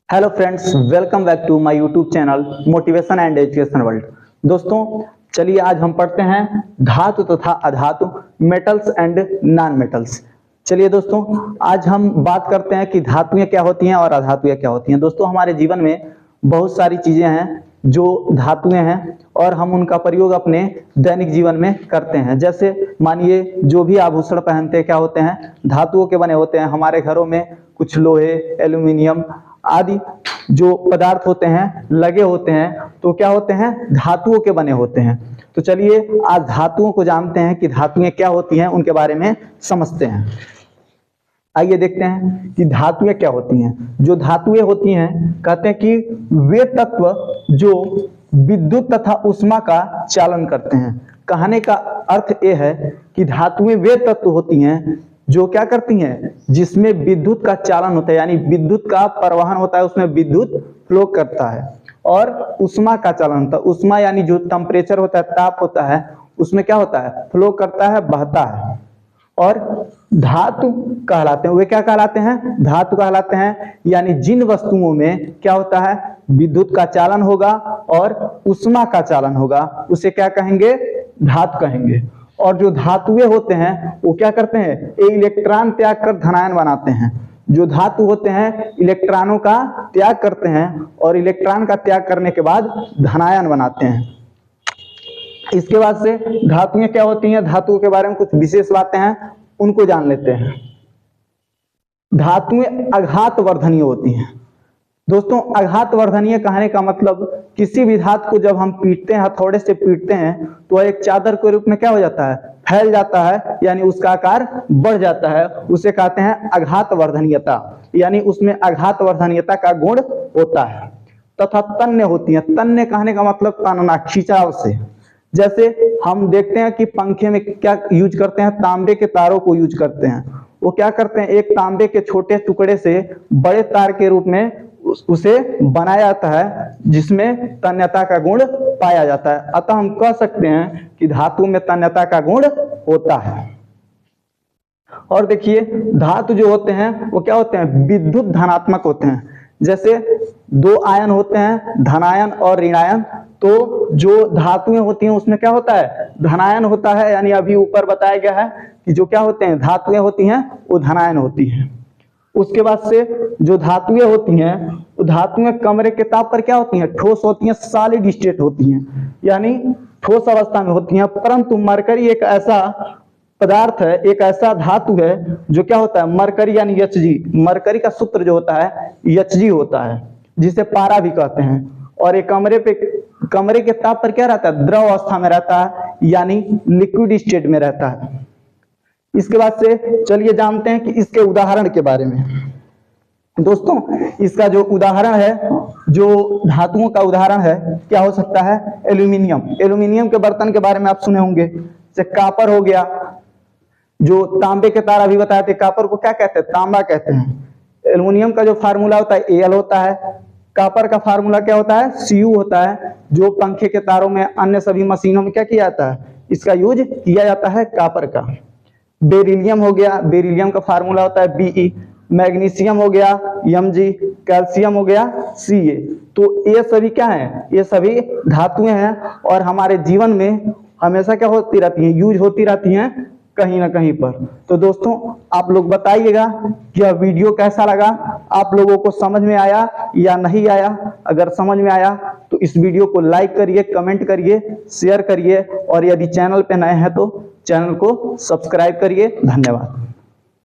Hello friends, welcome back to my YouTube channel motivation and education world. दोस्तों, चलिए आज हम पढ़ते हैं धातु तथा अधातु, मेटल्स एंड नॉन मेटल्स। चलिए दोस्तों, आज हम बात करते हैं कि धातुएं क्या होती हैं और अधातुएं क्या होती हैं। दोस्तों, हमारे जीवन में बहुत सारी चीजें हैं जो धातुएं हैं और हम उनका प्रयोग अपने दैनिक जीवन में करते हैं। जैसे मानिए जो भी आभूषण पहनते हैं क्या होते हैं, धातुओं के बने होते हैं। हमारे घरों में कुछ लोहे, एल्यूमिनियम आदि जो पदार्थ होते हैं लगे होते हैं तो क्या होते हैं, धातुओं के बने होते हैं। तो चलिए आज धातुओं को जानते हैं कि धातुएं क्या होती हैं, उनके बारे में समझते हैं। आइए देखते हैं कि धातुएं क्या होती हैं। जो धातुएं होती हैं कहते हैं कि वे तत्व जो विद्युत तथा ऊष्मा का चालन करते हैं। कहने का अर्थ यह है कि धातुएं वे तत्व होती हैं जो क्या करती हैं, जिसमें विद्युत का चालन होता है, यानी विद्युत का परिवहन होता है, उसमें विद्युत फ्लो करता है। और ऊष्मा का चालन होता है, ऊष्मा यानी जो टेम्परेचर होता है, ताप होता है, उसमें क्या होता है, फ्लो करता है, बहता है। और धातु कहलाते हैं, वे क्या कहलाते हैं, धातु कहलाते हैं। यानी जिन वस्तुओं में क्या होता है, विद्युत का चालन होगा और ऊष्मा का चालन होगा, उसे क्या कहेंगे, धातु कहेंगे। और जो धातुएं होते हैं वो क्या करते हैं, ये इलेक्ट्रॉन त्याग कर धनायन बनाते हैं। जो धातु होते हैं इलेक्ट्रॉनों का त्याग करते हैं और इलेक्ट्रॉन का त्याग करने के बाद धनायन बनाते हैं। इसके बाद से धातुएं क्या होती हैं, धातुओं के बारे में कुछ विशेष बातें हैं, उनको जान लेते हैं। धातुएं आघात वर्धनीय होती हैं। दोस्तों, आघात वर्धनीय कहने का मतलब किसी भी धातु को जब हम पीटते हैं, हथौड़े से पीटते हैं, तो एक चादर के रूप में क्या हो जाता है, फैल जाता है, यानी उसका आकार बढ़ जाता है। उसे कहते हैं आघात वर्धनीयता, यानी उसमें आघात वर्धनीयता का गुण होता है। तथा तन्य होती है। तन्य कहने का मतलब तानना, खिंचाव से। जैसे हम देखते हैं कि पंखे में क्या यूज करते हैं, तांबे के तारों को यूज करते हैं। वो क्या करते हैं, एक तांबे के छोटे टुकड़े से बड़े तार के रूप में उसे बनाया जाता है, जिसमें तन्यता का गुण पाया जाता है। अतः हम कह सकते हैं कि धातु में तन्यता का गुण होता है। और देखिए धातु जो होते हैं वो क्या होते हैं, विद्युत धनात्मक होते हैं। जैसे दो आयन होते हैं, धनायन और ऋणायन। तो जो धातुएं होती हैं उसमें क्या होता है, धनायन होता है। यानी अभी ऊपर बताया गया है कि जो क्या होते हैं, धातुएं होती हैं वो धनायन होती हैं। उसके बाद से जो धातुएं होती हैं वो धातुएं कमरे के ताप पर क्या होती हैं, ठोस होती हैं, सॉलिड स्टेट होती हैं, यानी ठोस अवस्था में होती हैं। परंतु मरकरी एक ऐसा पदार्थ है, एक ऐसा धातु है जो क्या होता है, मरकरी यानी Hg, मरकरी का सूत्र जो होता है Hg होता है, जिसे पारा भी कहते हैं। और ये कमरे के ताप पर क्या रहता है, द्रव अवस्था में रहता है, यानी लिक्विड स्टेट में रहता है। इसके बाद से चलिए जानते हैं कि इसके उदाहरण के बारे में। दोस्तों, इसका जो उदाहरण है, जो धातुओं का उदाहरण है, क्या हो सकता है, एल्यूमिनियम। एल्यूमिनियम के बर्तन के बारे में आप सुने होंगे, जैसे कापर हो गया। जो तांबे के तार अभी बताए थे, कापर को क्या कहते हैं, तांबा कहते हैं। एल्यूमिनियम का जो फार्मूला होता है Al होता है। कापर का फार्मूला क्या होता है, Cu होता है। जो पंखे के तारों में, अन्य सभी मशीनों में क्या किया जाता है, इसका यूज किया जाता है कापर का। बेरिलियम हो गया, बेरिलियम का फार्मूला होता है Be। मैग्नीशियम हो गया Mg, कैल्शियम हो गया Ca। तो ये सभी क्या है, ये सभी धातुएं हैं और हमारे जीवन में हमेशा क्या होती रहती हैं, यूज होती रहती हैं कहीं ना कहीं पर। तो दोस्तों, आप लोग बताइएगा कि यह वीडियो कैसा लगा, आप लोगों को समझ में आया या नहीं आया। अगर समझ में आया तो इस वीडियो को लाइक करिए, कमेंट करिए, शेयर करिए, और यदि चैनल पे नए हैं तो चैनल को सब्सक्राइब करिए। धन्यवाद।